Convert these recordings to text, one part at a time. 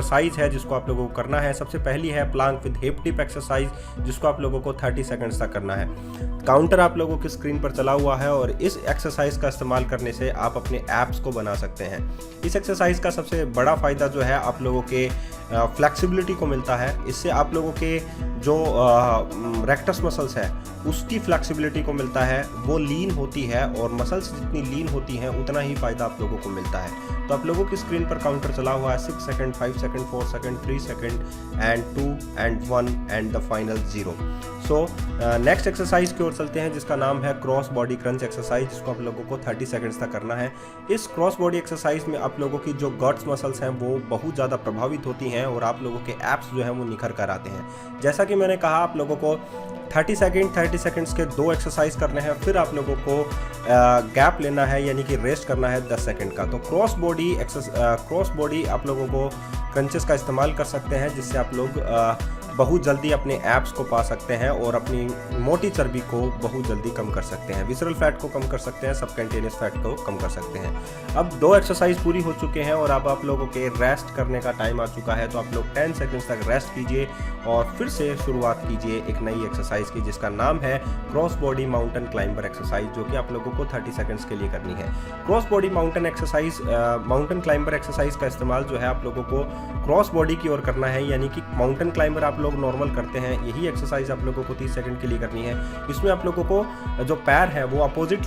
Exercise है जिसको आप लोगों को करना है। सबसे पहली है plank with hip dip exercise, जिसको आप लोगों को 30 सेकंड्स तक करना है। काउंटर आप लोगों की स्क्रीन पर चला हुआ है और इस एक्सरसाइज का इस्तेमाल करने से आप अपने एप्स को बना सकते हैं। इस एक्सरसाइज का सबसे बड़ा फ़ायदा जो है आप लोगों के फ्लेक्सिबिलिटी को मिलता है। इससे आप लोगों के जो रेक्टस मसल्स है उसकी फ्लेक्सिबिलिटी को मिलता है, वो लीन होती है और मसल्स जितनी लीन होती हैं उतना ही फ़ायदा आप लोगों को मिलता है। तो आप लोगों की स्क्रीन पर काउंटर चला हुआ है 6 second, 5 second, 4 second, 3 second and 2 and 1 and the final 0। So next exercise की ओर चलते हैं जिसका नाम है क्रॉस बॉडी क्रंच एक्सरसाइज, जिसको आप लोगों को 30 सेकंड्स तक करना है। इस क्रॉस बॉडी एक्सरसाइज में आप लोगों की जो गट्स मसल्स हैं वो बहुत ज़्यादा प्रभावित होती हैं और आप लोगों के एप्स जो हैं वो निखर कर आते हैं। जैसा कि मैंने कहा, आप लोगों को 30 सेकंड्स के 2 एक्सरसाइज करने हैं, फिर आप लोगों को गैप लेना है यानी कि रेस्ट करना है 10 सेकंड का। तो क्रॉस बॉडी आप लोगों को क्रंचेस का इस्तेमाल कर सकते हैं, जिससे आप लोग बहुत जल्दी अपने एप्स को पा सकते हैं और अपनी मोटी चर्बी को बहुत जल्दी कम कर सकते हैं। विसरल फैट को कम कर सकते हैं, सबकंटेनियस फैट को कम कर सकते हैं। अब 2 एक्सरसाइज पूरी हो चुके हैं और अब आप लोगों के रेस्ट करने का टाइम आ चुका है। तो आप लोग 10 सेकंड्स तक रेस्ट कीजिए और फिर से शुरुआत कीजिए एक नई एक्सरसाइज की, जिसका नाम है cross body mountain climber exercise, जो कि आप लोगों को 30 सेकंड्स के लिए करनी है। Cross body mountain climber exercise का इस्तेमाल जो है आप लोगों को क्रॉस बॉडी की ओर करना है, यानी कि माउंटेन क्लाइंबर आप लोग नॉर्मल करते हैं, यही एक्सरसाइज आप लोगों को 30 सेकंड के लिए करनी है। इसमें आप लोगों को जो पैर है वो अपोजिट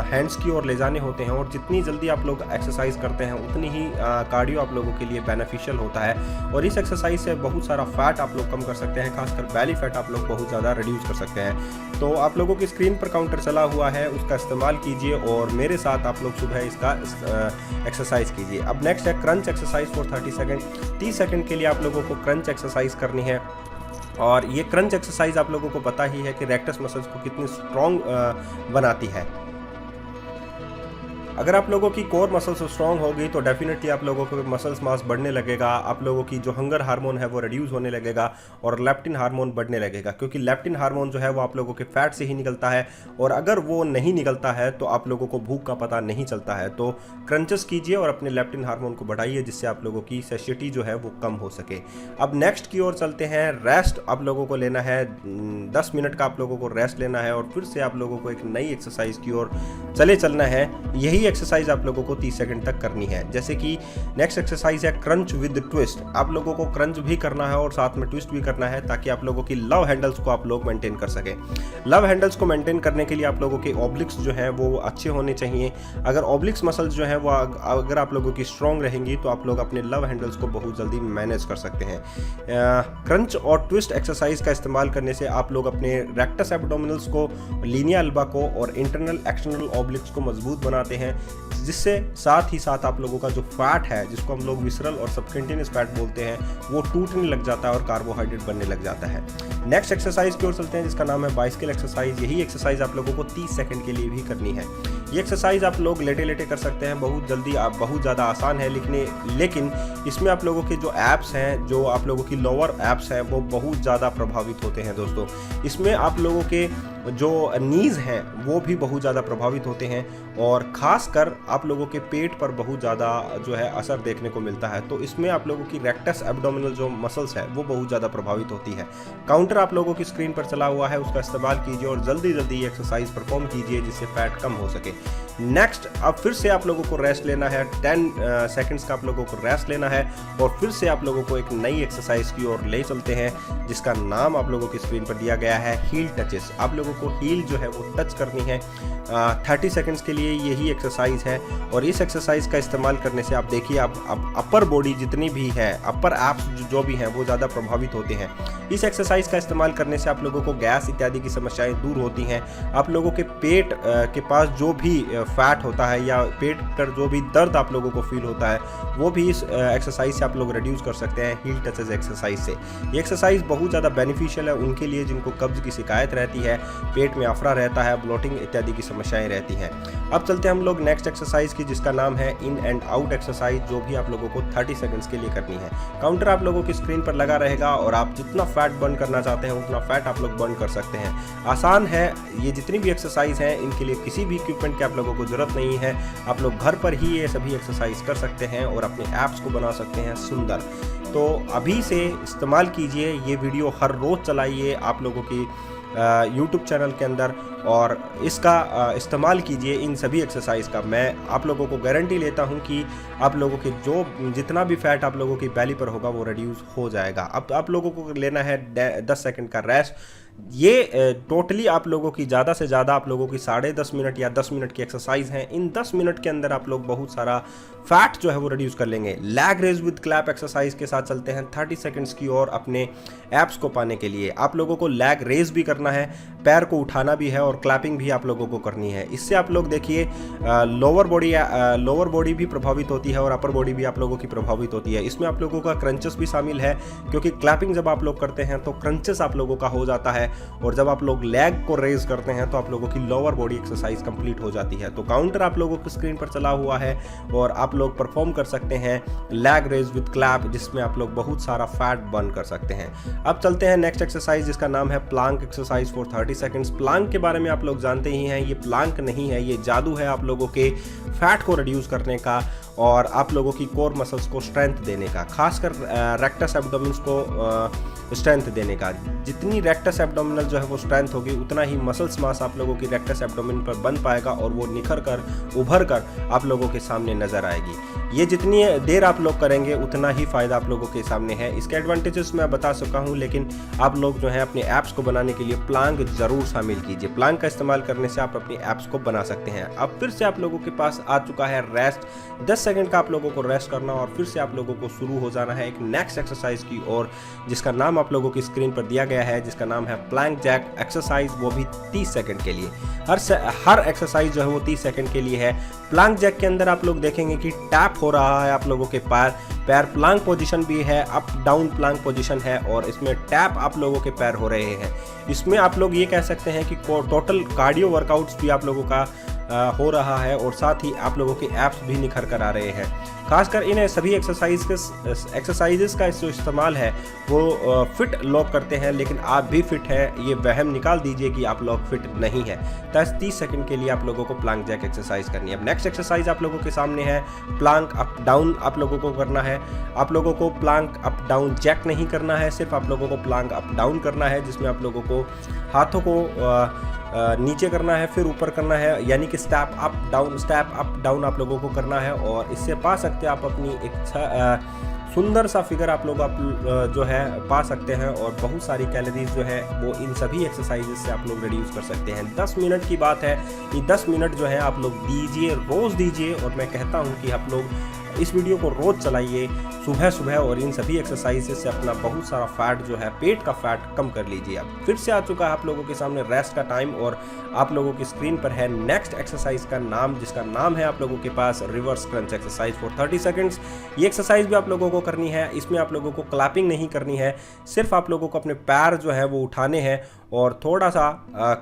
हैंड्स की ओर ले जाने होते हैं और जितनी जल्दी आप लोग एक्सरसाइज करते हैं उतनी ही कार्डियो आप लोगों के लिए बेनिफिशियल होता है और इस एक्सरसाइज से बहुत सारा फैट आप लोग कम कर सकते हैं, खासकर बैली फैट आप लोग बहुत ज़्यादा रिड्यूस कर सकते हैं। तो आप लोगों की स्क्रीन पर काउंटर चला हुआ है, उसका इस्तेमाल कीजिए और मेरे साथ आप लोग सुबह इसका एक्सरसाइज कीजिए। अब नेक्स्ट है crunch exercise for 30 second. 30 second के लिए आप लोगों को क्रंच एक्सरसाइज करनी है और ये क्रंच एक्सरसाइज आप लोगों को पता ही है कि रेक्टस मसल्स को कितनी स्ट्रॉन्ग बनाती है। अगर आप लोगों की कोर मसल्स स्ट्रॉन्ग होगी तो डेफिनेटली आप लोगों को मसल्स मास बढ़ने लगेगा, आप लोगों की जो हंगर हार्मोन है वो रिड्यूस होने लगेगा और लेप्टिन हार्मोन बढ़ने लगेगा, क्योंकि लेप्टिन हार्मोन जो है वो आप लोगों के फैट से ही निकलता है और अगर वो नहीं निकलता है तो आप लोगों को भूख का पता नहीं चलता है। तो क्रंचेस कीजिए और अपने लेप्टिन हार्मोन को बढ़ाइए, जिससे आप लोगों की सेशियटी जो है वो कम हो सके। अब नेक्स्ट की ओर चलते हैं। रेस्ट आप लोगों को लेना है, 10 मिनट का आप लोगों को रेस्ट लेना है और फिर से आप लोगों को एक नई एक्सरसाइज की ओर चलना है। यही एक्सरसाइज आप लोगों को 30 सेकंड तक करनी है। जैसे कि नेक्स्ट एक्सरसाइज है क्रंच विद ट्विस्ट। आप लोगों को क्रंच भी करना है और साथ में ट्विस्ट भी करना है, ताकि आप लोगों की लव हैंडल्स को आप लोग मेंटेन कर सकें। लव हैंडल्स को मेंटेन करने के लिए आप लोगों के ऑब्लिक्स जो हैं वो अच्छे होने चाहिए। अगर ऑब्लिक्स मसल्स जो हैं वो अगर आप लोगों की स्ट्रॉन्ग रहेंगी तो आप लोग अपने लव हैंडल्स को बहुत जल्दी मैनेज कर सकते हैं। क्रंच और ट्विस्ट एक्सरसाइज का इस्तेमाल करने से आप लोग अपने रेक्टस एब्डोमिनल्स को, लीनिया अल्बा को और इंटरनल एक्सटर्नल ऑब्लिक्स को मजबूत बनाते हैं, जिससे साथ ही साथ आप लोगों का जो फैट है, जिसको हम लोग विसरल और सबकंटेनियस फैट बोलते हैं, वो टूटने लग जाता है और कार्बोहाइड्रेट बनने लग जाता है। नेक्स्ट एक्सरसाइज की ओर चलते हैं जिसका नाम है बाइसिकल एक्सरसाइज। यही एक्सरसाइज आप लोगों को 30 सेकंड के लिए भी करनी है। ये एक्सरसाइज आप लोग लेटे लेटे कर सकते हैं, बहुत जल्दी, आप बहुत ज़्यादा आसान है, लेकिन इसमें आप लोगों के जो एप्स हैं, जो आप लोगों की लोअर एप्स हैं, वो बहुत ज़्यादा प्रभावित होते हैं दोस्तों। इसमें आप लोगों के जो नीज़ हैं वो भी बहुत ज़्यादा प्रभावित होते हैं और ख़ासकर आप लोगों के पेट पर बहुत ज़्यादा जो है असर देखने को मिलता है। तो इसमें आप लोगों की रेक्टस एब्डोमिनल जो मसल्स है वो बहुत ज़्यादा प्रभावित होती है। काउंटर आप लोगों की स्क्रीन पर चला हुआ है, उसका इस्तेमाल कीजिए और जल्दी जल्दी एक्सरसाइज परफॉर्म कीजिए, जिससे फैट कम हो सके। नेक्स्ट, अब फिर से आप लोगों को रेस्ट लेना है, 10 सेकंड्स का आप लोगों को रेस्ट लेना है और फिर से आप लोगों को एक नई एक्सरसाइज की ओर ले चलते हैं, जिसका नाम आप लोगों की स्क्रीन पर दिया गया है हील टचेस। आप लोगों को हील जो है वो टच करनी है 30 सेकंड्स के लिए, यही एक्सरसाइज है और इस एक्सरसाइज का इस्तेमाल करने से आप देखिए आप अपर बॉडी जितनी भी है, अपर एप्स जो भी हैं वो ज़्यादा प्रभावित होते हैं। इस एक्सरसाइज का इस्तेमाल करने से आप लोगों को गैस इत्यादि की समस्याएं दूर होती हैं। आप लोगों के पेट के पास जो भी फैट होता है या पेट पर जो भी दर्द आप लोगों को फील होता है वो भी इस एक्सरसाइज से आप लोग रिड्यूस कर सकते हैं हील टचेस एक्सरसाइज से। ये एक्सरसाइज बहुत ज़्यादा बेनिफिशियल है उनके लिए जिनको कब्ज की शिकायत रहती है, पेट में अफरा रहता है, ब्लोटिंग इत्यादि की समस्याएं रहती हैं। अब चलते हैं हम लोग नेक्स्ट एक्सरसाइज की, जिसका नाम है इन एंड आउट एक्सरसाइज, जो भी आप लोगों को 30 सेकंड्स के लिए करनी है। काउंटर आप लोगों की स्क्रीन पर लगा रहेगा और आप जितना फैट बर्न करना चाहते हैं उतना फैट आप लोग बर्न कर सकते हैं। आसान है, ये जितनी भी एक्सरसाइज हैं इनके लिए किसी भी इक्विपमेंट की आप लोगों को ज़रूरत नहीं है। आप लोग घर पर ही ये सभी एक्सरसाइज कर सकते हैं और अपने ऐप्स को बना सकते हैं सुंदर। तो अभी से इस्तेमाल कीजिए, ये वीडियो हर रोज़ चलाइए आप लोगों की यूट्यूब चैनल के अंदर और इसका इस्तेमाल कीजिए इन सभी एक्सरसाइज का। मैं आप लोगों को गारंटी लेता हूं कि आप लोगों के जितना भी फैट आप लोगों की बैली पर होगा वो रिड्यूस हो जाएगा। अब आप लोगों को लेना है 10 सेकंड का रेस्ट। ये टोटली आप लोगों की ज़्यादा से ज़्यादा आप लोगों की 10.5 मिनट या 10 मिनट की एक्सरसाइज हैं। इन 10 मिनट के अंदर आप लोग बहुत सारा फैट जो है वो रिड्यूस कर लेंगे। Leg raise with clap exercise के साथ चलते हैं 30 सेकंड्स की ओर अपने एप्स को पाने के लिए। आप लोगों को लैग रेज भी करना है, पैर को उठाना भी है और क्लैपिंग भी आप लोगों को करनी है। इससे आप लोग देखिए लोअर बॉडी भी प्रभावित होती है और अपर बॉडी भी आप लोगों की प्रभावित होती है। इसमें आप लोगों का क्रंचेस भी शामिल है, क्योंकि क्लैपिंग जब आप लोग करते हैं तो क्रंचेस आप लोगों का हो जाता है और जब आप लोग लेग को रेज करते हैं तो आप लोगों की लोअर बॉडी एक्सरसाइज कंप्लीट हो जाती है। तो काउंटर आप लोगों की स्क्रीन पर चला हुआ है और आप लोग परफॉर्म कर सकते हैं लैग रेज विद क्लैप, जिसमें आप लोग बहुत सारा फैट बर्न कर सकते हैं। अब चलते हैं नेक्स्ट एक्सरसाइज जिसका नाम है Planck exercise for 30 seconds. Planck के बारे में आप लोग जानते ही हैं, ये प्लांक नहीं है, ये जादू है आप लोगों के फैट को रिड्यूस करने का और आप लोगों की कोर मसल्स को स्ट्रेंथ देने का, खासकर रेक्टस एब्डोमिनस को स्ट्रेंथ देने का। जितनी रेक्टस एब्डोमिनल जो है वो स्ट्रेंथ होगी उतना ही मसल्स मास आप लोगों की रेक्टस एब्डोमिन पर बन पाएगा और वो निखर कर उभर कर आप लोगों के सामने नजर आएगी। ये जितनी देर आप लोग करेंगे उतना ही फायदा आप लोगों के सामने है। इसके एडवांटेजेस मैं बता सका हूँ, लेकिन आप लोग जो है अपने ऐप्स को बनाने के लिए प्लांक जरूर शामिल कीजिए। प्लांक का इस्तेमाल करने से आप अपनी ऐप्स को बना सकते हैं। अब फिर से आप लोगों के पास आ चुका है रेस्ट। 10 सेकंड का आप लोगों को रेस्ट करना और फिर से आप लोगों को शुरू हो जाना है एक नेक्स्ट एक्सरसाइज की ओर, जिसका नाम आप लोगों की स्क्रीन पर दिया गया है, जिसका नाम है प्लैंक जैक एक्सरसाइज, वो भी 30 सेकंड के लिए। हर एक्सरसाइज जो है वो 30 सेकंड के लिए है। प्लैंक जैक के अंदर आप लोग देखेंगे कि टैप हो रहा है आप लोगों के पैर प्लैंक पोजीशन भी है, अप डाउन प्लैंक पोजीशन है और इसमें टैप आप लोगों के पैर हो रहे हैं। इसमें आप लोग ये कह सकते हैं कि टोटल कार्डियो वर्कआउट्स भी आप लोगों का हो रहा है और साथ ही आप लोगों के ऐप्स भी निखर कर आ रहे हैं। खासकर इन सभी एक्सरसाइजेस का जो इस्तेमाल है वो फिट लोग करते हैं, लेकिन आप भी फिट है, ये वहम निकाल दीजिए कि आप लोग फिट नहीं है। 30 सेकंड के लिए आप लोगों को प्लैंक जैक एक्सरसाइज करनी है। अब नेक्स्ट एक्सरसाइज आप लोगों के सामने है प्लैंक अप डाउन आप लोगों को करना है। आप लोगों को प्लैंक अप डाउन जैक नहीं करना है, सिर्फ आप लोगों को प्लैंक अप डाउन करना है, जिसमें आप लोगों को हाथों को नीचे करना है फिर ऊपर करना है, यानी कि स्टेप अप डाउन आप लोगों को करना है। और इससे पा सकते हैं आप अपनी एक सुंदर सा फिगर आप लोग जो है पा सकते हैं और बहुत सारी कैलोरीज जो है वो इन सभी एक्सरसाइजेस से आप लोग रिड्यूस कर सकते हैं। 10 मिनट की बात है, ये 10 मिनट जो है आप लोग दीजिए, रोज़ दीजिए। और मैं कहता हूँ कि आप लोग इस वीडियो को रोज़ चलाइए सुबह और इन सभी एक्सरसाइजेस से अपना बहुत सारा फैट जो है, पेट का फैट कम कर लीजिए। अब फिर से आ चुका है आप लोगों के सामने रेस्ट का टाइम और आप लोगों की स्क्रीन पर है नेक्स्ट एक्सरसाइज का नाम, जिसका नाम है आप लोगों के पास reverse crunch exercise for 30 seconds. ये एक्सरसाइज भी आप लोगों को करनी है। इसमें आप लोगों को क्लैपिंग नहीं करनी है, सिर्फ आप लोगों को अपने पैर जो है वो उठाने हैं और थोड़ा सा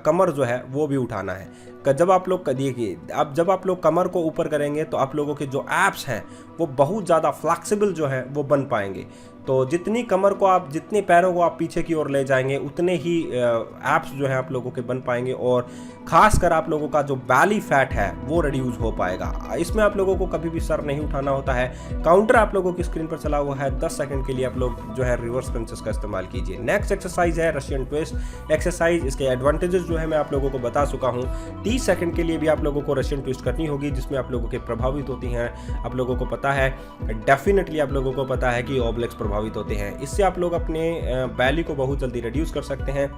कमर जो है वो भी उठाना है। जब आप लोग देखिए, अब जब आप लोग कमर को ऊपर करेंगे तो आप लोगों के जो एप्स हैं वो बहुत ज़्यादा फ्लेक्सिबल जो है वो बन पाएंगे। तो जितनी कमर को आप, जितने पैरों को आप पीछे की ओर ले जाएंगे उतने ही एप्स जो है आप लोगों के बन पाएंगे और खासकर आप लोगों का जो बैली फैट है वो रिड्यूस हो पाएगा। इसमें आप लोगों को कभी भी सर नहीं उठाना होता है। काउंटर आप लोगों की स्क्रीन पर चला हुआ है। 10 सेकंड के लिए आप लोग जो है रिवर्स क्रंचेस का इस्तेमाल कीजिए। नेक्स्ट एक्सरसाइज है रशियन ट्विस्ट एक्सरसाइज। इसके एडवांटेजेस जो है मैं आप लोगों को बता चुका हूँ। 30 सेकंड के लिए भी आप लोगों को रशियन ट्विस्ट करनी होगी, जिसमें आप लोगों के प्रभावित होती हैं। आप लोगों को पता है, डेफिनेटली आप लोगों को पता है कि ओब्लिक्स प्रभावित होते हैं। इससे आप लोग अपने बैली को बहुत जल्दी रिड्यूस कर सकते हैं।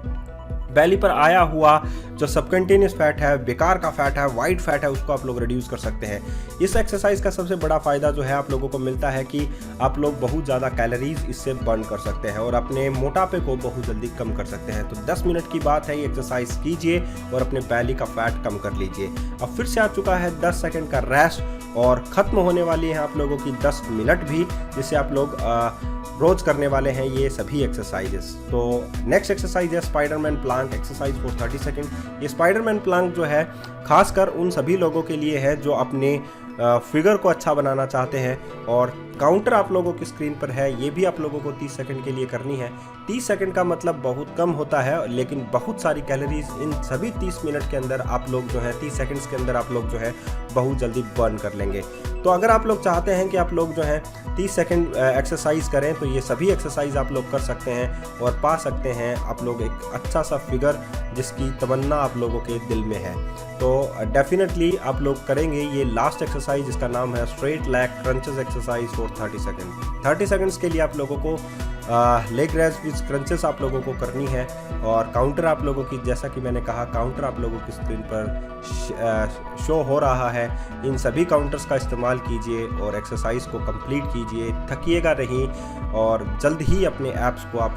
बैली पर आया हुआ जो सबकंटिन्यूस फैट है, बेकार का फैट है, वाइट फैट है, उसको आप लोग रिड्यूस कर सकते हैं। इस एक्सरसाइज का सबसे बड़ा फायदा जो है आप लोगों को मिलता है कि आप लोग बहुत ज़्यादा कैलोरीज इससे बर्न कर सकते हैं और अपने मोटापे को बहुत जल्दी कम कर सकते हैं। तो 10 मिनट की बात है, ये एक्सरसाइज कीजिए और अपने बैली का फैट कम कर लीजिए। अब फिर से आ चुका है 10 सेकेंड का रेस्ट और ख़त्म होने वाली है आप लोगों की 10 मिनट भी, जिससे आप लोग रोज करने वाले हैं ये सभी एक्सरसाइजेस। तो नेक्स्ट एक्सरसाइज है Spiderman Planck exercise for 30 second. ये स्पाइडरमैन प्लांक जो है खासकर उन सभी लोगों के लिए है जो अपने फिगर को अच्छा बनाना चाहते हैं और काउंटर आप लोगों की स्क्रीन पर है, ये भी आप लोगों को 30 सेकंड के लिए करनी है। 30 सेकंड का मतलब बहुत कम होता है, लेकिन बहुत सारी कैलोरीज इन सभी 30 मिनट के अंदर आप लोग जो है 30 सेकंड्स के अंदर आप लोग जो है बहुत जल्दी बर्न कर लेंगे। तो अगर आप लोग चाहते हैं कि आप लोग जो है 30 सेकंड एक्सरसाइज करें तो ये सभी एक्सरसाइज आप लोग कर सकते हैं और पा सकते हैं आप लोग एक अच्छा सा फिगर जिसकी तमन्ना आप लोगों के दिल में है। तो डेफिनेटली आप लोग करेंगे ये लास्ट एक्सरसाइज जिसका नाम है straight lag crunches exercise for 30 second. 30 seconds के लिए आप लोगों को लेग रेज विद क्रंचेस आप लोगों को करनी है और काउंटर आप लोगों की, जैसा कि मैंने कहा, काउंटर आप लोगों की स्क्रीन पर शो हो रहा है। इन सभी काउंटर्स का इस्तेमाल कीजिए और एक्सरसाइज को कंप्लीट कीजिए, थकिएगा नहीं और जल्द ही अपने ऐप्स को आप